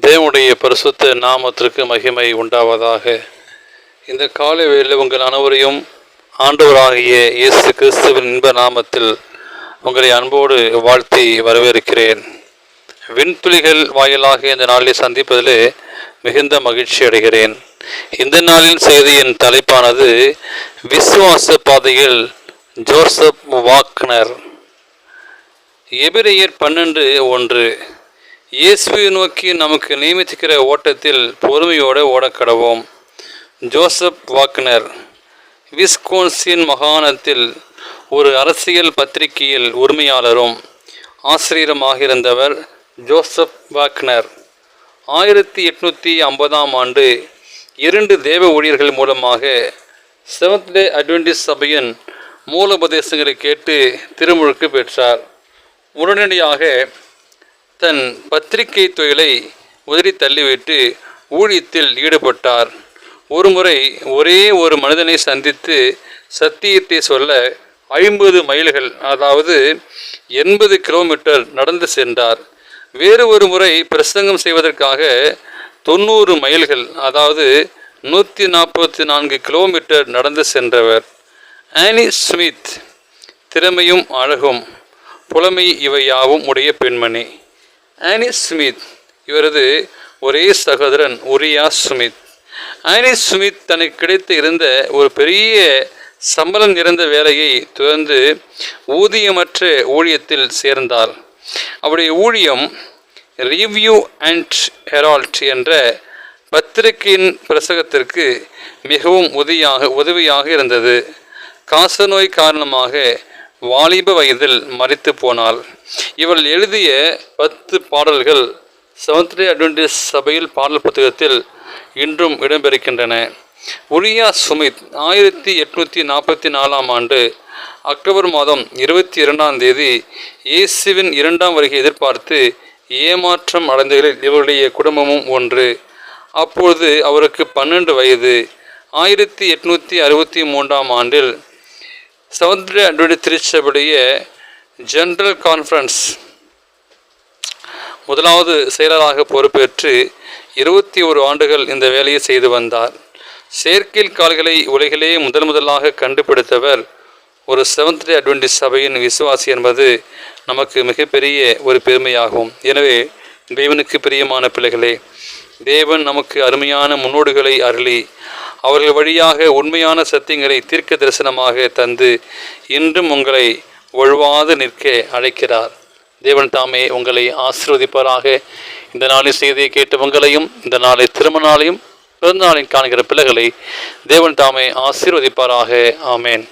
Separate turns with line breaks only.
தேவனுடைய பரிசுத்த நாமத்திற்கு மகிமை உண்டாவதாக. இந்த காலை வேளையில் உங்கள் அனைவரையும் ஆண்டவராகிய இயேசு கிறிஸ்துவின் இன்ப நாமத்தில் உங்களை அன்போடு வாழ்த்தி வரவேற்கிறேன். விண்துளிகள் வாயிலாக இந்த நாளில் சந்திப்பதிலே மிகுந்த மகிழ்ச்சி அடைகிறேன். இந்த நாளின் செய்தியின் தலைப்பானது விசுவாச பாதையில் ஜோசப் வாக்னர். எபிரேயர் 12:1. இயேசுவை நோக்கி நமக்கு நியமித்திருக்கிற ஓட்டத்தில் பொறுமையோடு ஓடக்கடவோம். ஜோசப் வாக்னர் விஸ்கோன்சின் மாகாணத்தில் ஒரு அரசியல் பத்திரிகையில் உரிமையாளரும் ஆசிரியருமாக இருந்தவர் ஜோசப் வாக்னர். 1850ஆம் ஆண்டு 2 தேவ ஊழியர்கள் மூலமாக செவன்த் டே அட்வென்டிஸ்ட் சபையின் மூலோபதேசங்களை கேட்டு திருமுழுக்கு பெற்றார். உடனடியாக தன் பத்திரிகை தொழிலை உதறி தள்ளிவிட்டு ஊழியத்தில் ஈடுபட்டார். ஒருமுறை ஒரே ஒரு மனிதனை சந்தித்து சத்தியத்தை சொல்ல 50 மைல்கள், அதாவது 80 கிலோமீட்டர் நடந்து சென்றார். வேறு ஒரு முறை பிரசங்கம் செய்வதற்காக 90 மைல்கள், அதாவது 144 கிலோமீட்டர் நடந்து சென்றவர். ஆனி ஸ்மித் திறமையும் அழகும் புலமை இவையாவும் உடைய பெண்மணி. ஆனி ஸ்மித் இவரது ஒரே சகோதரன் உரியா ஸ்மித். ஆனி ஸ்மித் தனக்கு கிடைத்து இருந்த ஒரு பெரிய சம்பளம் நிறைந்த வேலையை துறந்து ஊதியமற்ற ஊழியத்தில் சேர்ந்தார். அவருடைய ஊழியம் ரிவ்யூ அண்ட் ஹெரால்ட் என்ற பத்திரிகையின் பிரசங்கத்திற்கு மிகவும் உதவியாக இருந்தது. காசநோய் காரணமாக வாலிப வயதில் மரித்து போனாள். இவள் எழுதிய 10 பாடல்கள் செவன்த் டே அட்வென்டிஸ்ட் சபையில் பாடல் புத்தகத்தில் இன்றும் இடம்பெறுகின்றன. உரியா ஸ்மித் 1844ஆம் ஆண்டு அக்டோபர் மாதம் 22ஆம் தேதி இயேசுவின் 2ஆம் வருகை எதிர்பார்த்து ஏமாற்றம் அடைந்தவர்களில் இவருடைய குடும்பமும் ஒன்று. அப்பொழுது அவருக்கு 12 வயது. 1863ஆம் ஆண்டில் செவன்த் டே அட்வென்டிஸ்ட் திருச்சபையுடைய ஜெனரல் கான்ஃபரன்ஸ் முதலாவது செயலராக பொறுப்பேற்று 21 ஆண்டுகள் இந்த வேலையை செய்து வந்தார். செயற்கை கால்களை உலகிலே முதலாக கண்டுபிடித்தவர் ஒரு செவன்த் டே அட்வென்டிஸ்ட் சபையின் விசுவாசி என்பது நமக்கு மிகப்பெரிய ஒரு பெருமையாகும். எனவே தேவனுக்கு பிரியமான பிள்ளைகளே, தேவன் நமக்கு அருமையான முன்னோடிகளை அருளி அவர்கள் வழியாக உண்மையான சத்தியங்களை தீர்க்க தரிசனமாக தந்து இன்றும் உங்களை ஒழுவாது நிற்க அழைக்கிறார். தேவன் தாமே உங்களை ஆசீர்வதிப்பாராக. இந்த நாளின் செய்தியை கேட்ட உங்களையும் இந்த நாளை திருமண நாளையும் பிறந்த நாளையும் காண்கிற பிள்ளைகளை தேவன் தாமே ஆசீர்வதிப்பாராக. ஆமேன்.